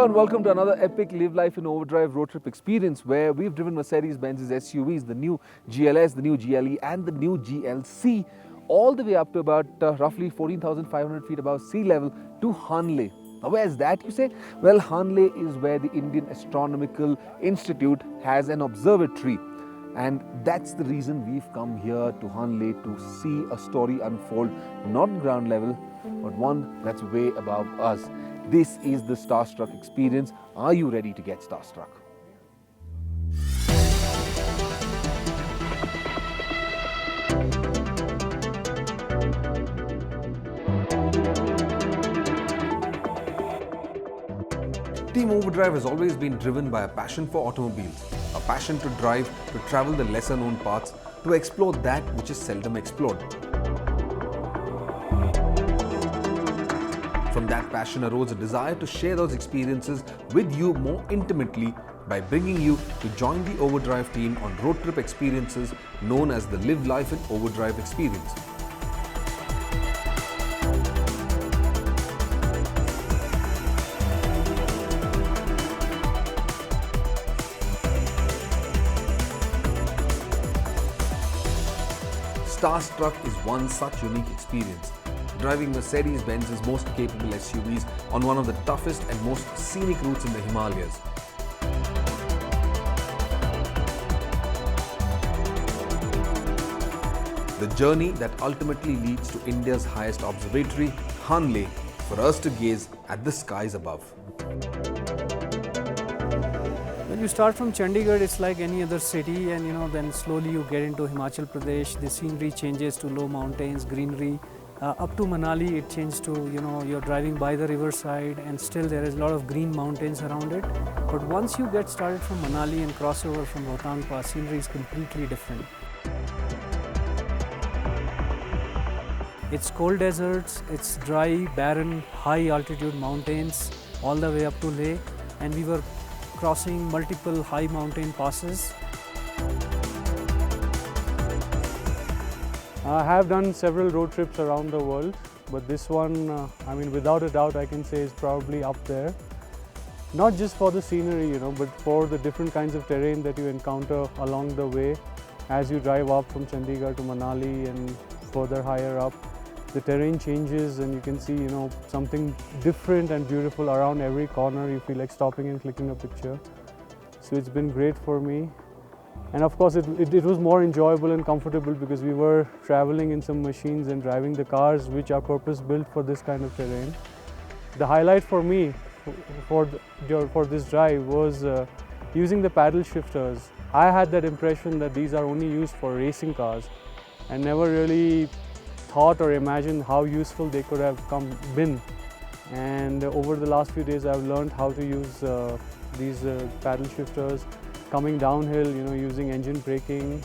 Hello and welcome to another epic Live Life in Overdrive road trip experience where we've driven Mercedes-Benz's SUVs, the new GLS, the new GLE and the new GLC all the way up to about roughly 14,500 feet above sea level to Hanle. Now where is that, you say? Well, Hanle is where the Indian Astronomical Institute has an observatory, and that's the reason we've come here to Hanle to see a story unfold, not ground level but one that's way above us. This is the Starstruck experience. Are you ready to get starstruck? Team Overdrive has always been driven by a passion for automobiles, a passion to drive, to travel the lesser known paths, to explore that which is seldom explored. From that passion arose a desire to share those experiences with you more intimately by bringing you to join the Overdrive team on road trip experiences known as the Live Life in Overdrive experience. Starstruck is one such unique experience, driving Mercedes-Benz's most capable SUVs on one of the toughest and most scenic routes in the Himalayas. The journey that ultimately leads to India's highest observatory, Hanle, for us to gaze at the skies above. When you start from Chandigarh, it's like any other city, and then slowly you get into Himachal Pradesh. The scenery changes to low mountains, greenery. Up to Manali, it changed to, you're driving by the riverside, and still there is a lot of green mountains around it. But once you get started from Manali and cross over from Rohtang Pass, scenery is completely different. It's cold deserts, it's dry, barren, high altitude mountains all the way up to Leh, and we were crossing multiple high mountain passes. I have done several road trips around the world, but this one, without a doubt, I can say is probably up there. Not just for the scenery, but for the different kinds of terrain that you encounter along the way as you drive up from Chandigarh to Manali and further higher up. The terrain changes and you can see, something different and beautiful around every corner. You feel like stopping and clicking a picture. So it's been great for me. And of course, it was more enjoyable and comfortable because we were traveling in some machines and driving the cars which are purpose-built for this kind of terrain. The highlight for me for this drive was using the paddle shifters. I had that impression that these are only used for racing cars and never really thought or imagined how useful they could have been. And over the last few days, I've learned how to use these paddle shifters, coming downhill, using engine braking,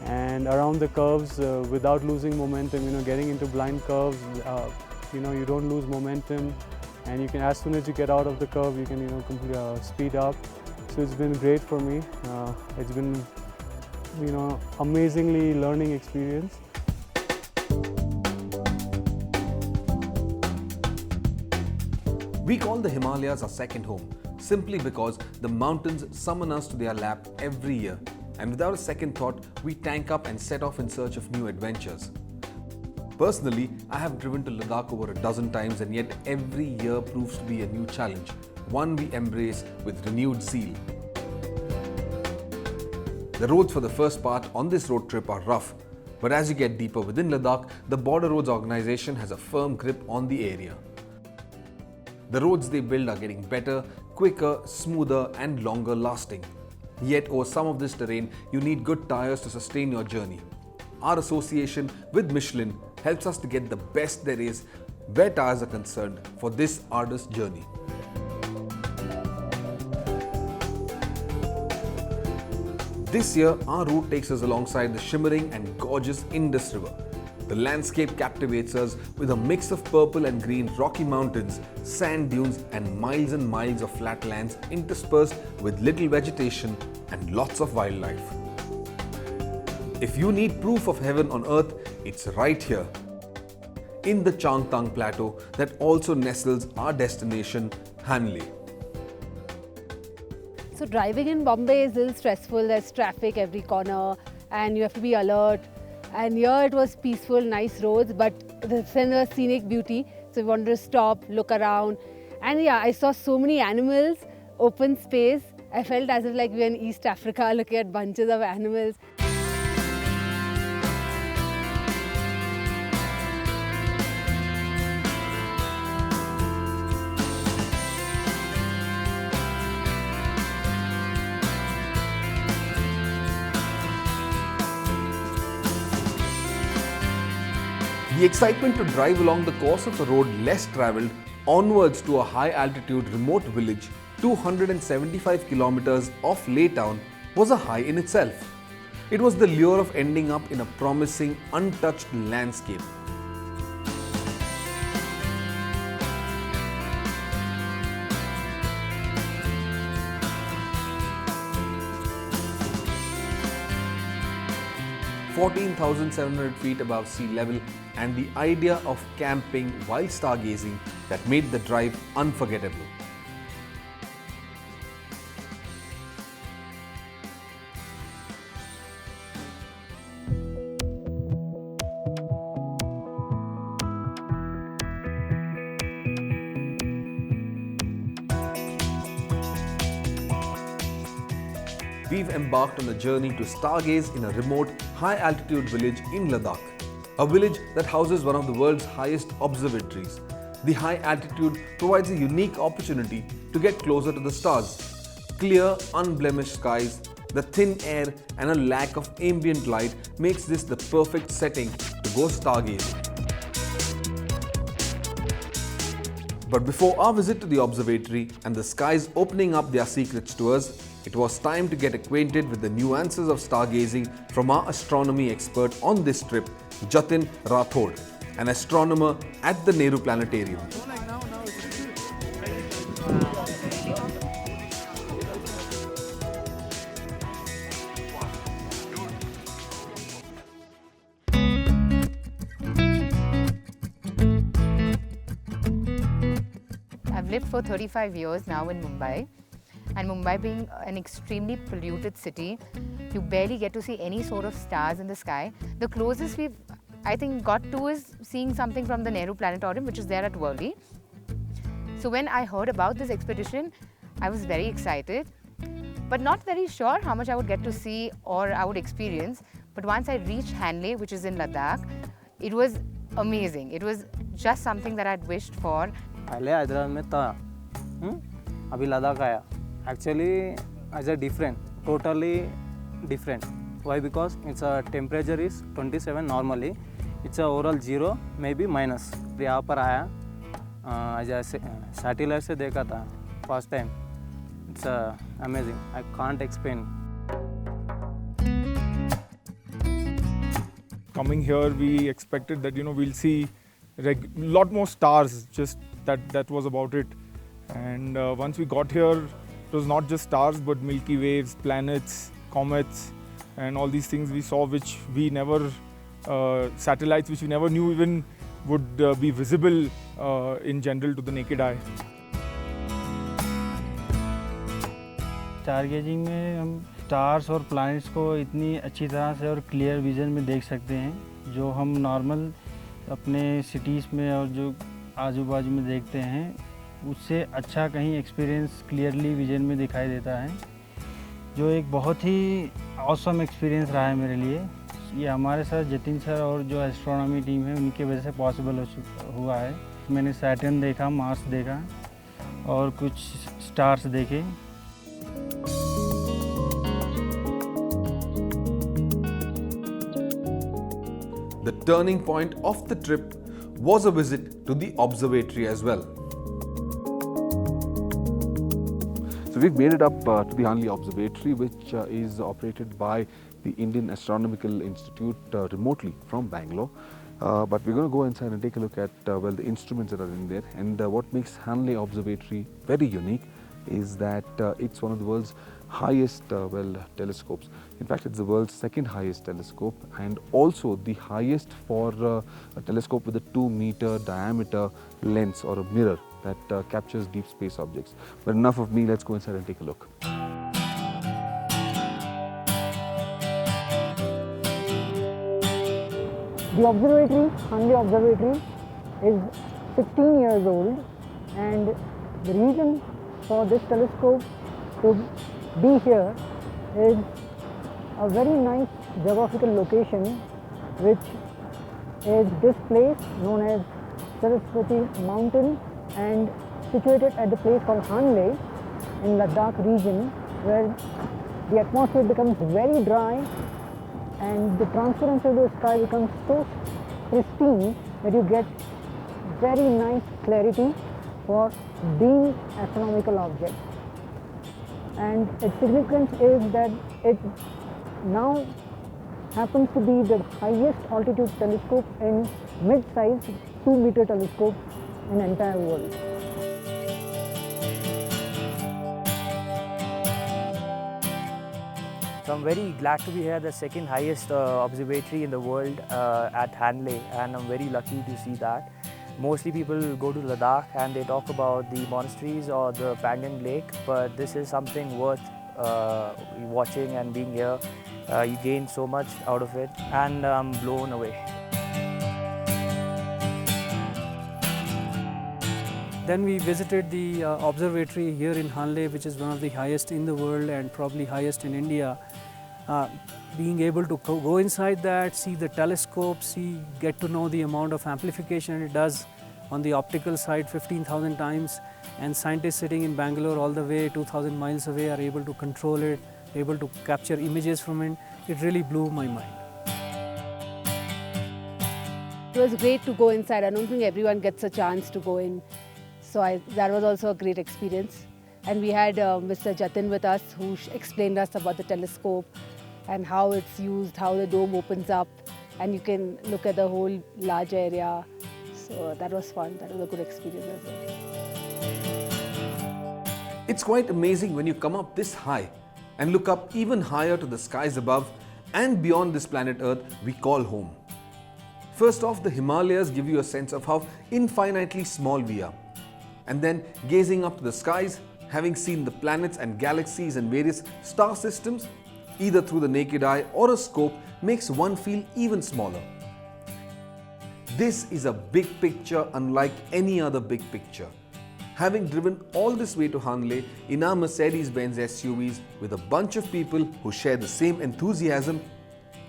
and around the curves without losing momentum, getting into blind curves, you don't lose momentum, and you can, as soon as you get out of the curve, you can, speed up. So it's been great for me. It's been, amazingly learning experience. We call the Himalayas our second home, simply because the mountains summon us to their lap every year, and without a second thought, we tank up and set off in search of new adventures. Personally, I have driven to Ladakh over a dozen times, and yet every year proves to be a new challenge, one we embrace with renewed zeal. The roads for the first part on this road trip are rough, but as you get deeper within Ladakh, the Border Roads organization has a firm grip on the area. The roads they build are getting better, quicker, smoother and longer lasting. Yet over some of this terrain, you need good tires to sustain your journey. Our association with Michelin helps us to get the best there is where tires are concerned for this arduous journey. This year, our route takes us alongside the shimmering and gorgeous Indus River. The landscape captivates us with a mix of purple and green rocky mountains, sand dunes and miles of flatlands interspersed with little vegetation and lots of wildlife. If you need proof of heaven on earth, it's right here, in the Changtang Plateau that also nestles our destination, Hanle. So driving in Bombay is a little stressful. There's traffic every corner and you have to be alert. And here it was peaceful, nice roads, but then there was scenic beauty. So we wanted to stop, look around. And yeah, I saw so many animals, open space. I felt as if like we were in East Africa looking at bunches of animals. The excitement to drive along the course of a road less travelled onwards to a high altitude remote village 275 kilometers off Laytown was a high in itself. It was the lure of ending up in a promising untouched landscape. (14,700 feet above sea level) and the idea of camping while stargazing that made the drive unforgettable. We've embarked on a journey to stargaze in a remote, high-altitude village in Ladakh. A village that houses one of the world's highest observatories. The high altitude provides a unique opportunity to get closer to the stars. Clear, unblemished skies, the thin air and a lack of ambient light makes this the perfect setting to go stargazing. But before our visit to the observatory and the skies opening up their secrets to us, it was time to get acquainted with the nuances of stargazing from our astronomy expert on this trip, Jatin Rathod, an astronomer at the Nehru Planetarium. I've lived for 35 years now in Mumbai. And Mumbai being an extremely polluted city, you barely get to see any sort of stars in the sky. The closest we've, I think, got to is seeing something from the Nehru Planetarium, which is there at Worli. So when I heard about this expedition, I was very excited, but not very sure how much I would get to see or I would experience. But once I reached Hanle, which is in Ladakh, it was amazing. It was just something that I'd wished for. पहले हैदराबाद में था, अभी लद्दाख आया. Actually, as a different, totally different. Why? Because its temperature is 27 normally. It's a overall 0, maybe minus. यहाँ पर आया, as a satellite से देखा था, first time. It's amazing. I can't explain. Coming here, we expected that we'll see lot more stars. Just that was about it. And once we got here, it was not just stars, but Milky Waves, planets, comets, and all these things we saw, which we never, satellites which we never knew even would be visible in general to the naked eye. Stargazing में हम stars और planets को इतनी अच्छी तरह से और clear vision में देख सकते हैं जो हम नॉर्मल अपने सिटीज़ में और जो आजू बाजू में देखते हैं उससे अच्छा कहीं एक्सपीरियंस क्लियरली विजन में दिखाई देता है, जो एक बहुत ही ऑसम एक्सपीरियंस रहा है मेरे लिए. ये हमारे साथ जतिन सर और जो एस्ट्रोनॉमी टीम है उनकी वजह से पॉसिबल हुआ है. मैंने सैटर्न देखा, मार्स देखा और कुछ स्टार्स देखे. The turning point of the trip was a visit to the observatory as well. So we've made it up to the Hanle Observatory, which is operated by the Indian Astronomical Institute remotely from Bangalore. But we're going to go inside and take a look at well, the instruments that are in there. And what makes Hanle Observatory very unique is that it's one of the world's highest telescopes. In fact, it's the world's second highest telescope and also the highest for a telescope with a 2-meter diameter lens or a mirror that captures deep space objects. But enough of me, let's go inside and take a look. The observatory, Hanle Observatory, is 16 years old, and the reason for this telescope to be here is a very nice geographical location, which is this place known as Saraswati Mountain and situated at the place called Hanle in Ladakh region, where the atmosphere becomes very dry and the transparency of the sky becomes so pristine that you get very nice clarity for being astronomical objects. And its significance is that it now happens to be the highest altitude telescope in mid-size 2-meter telescope in the entire world. So I'm very glad to be here, the second highest observatory in the world at Hanle, and I'm very lucky to see that. Mostly people go to Ladakh and they talk about the monasteries or the Pangan Lake, but this is something worth watching and being here. You gain so much out of it, and I'm blown away. Then we visited the observatory here in Hanle, which is one of the highest in the world and probably highest in India. Being able to go inside that, see the telescope, get to know the amount of amplification it does on the optical side 15,000 times, and scientists sitting in Bangalore all the way 2,000 miles away are able to control it, able to capture images from it. It really blew my mind. It was great to go inside. I don't think everyone gets a chance to go in. So that was also a great experience. And we had Mr. Jatin with us, who explained us about the telescope and how it's used, how the dome opens up, and you can look at the whole large area. So that was fun. That was a good experience as well. It's quite amazing when you come up this high and look up even higher to the skies above and beyond this planet Earth we call home. First off, the Himalayas give you a sense of how infinitely small we are. And then gazing up to the skies, having seen the planets and galaxies and various star systems, either through the naked eye or a scope, makes one feel even smaller. This is a big picture unlike any other big picture. Having driven all this way to Hanle in our Mercedes-Benz SUVs with a bunch of people who share the same enthusiasm,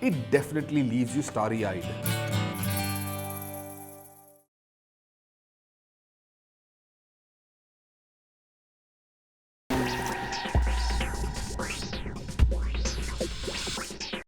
it definitely leaves you starry-eyed.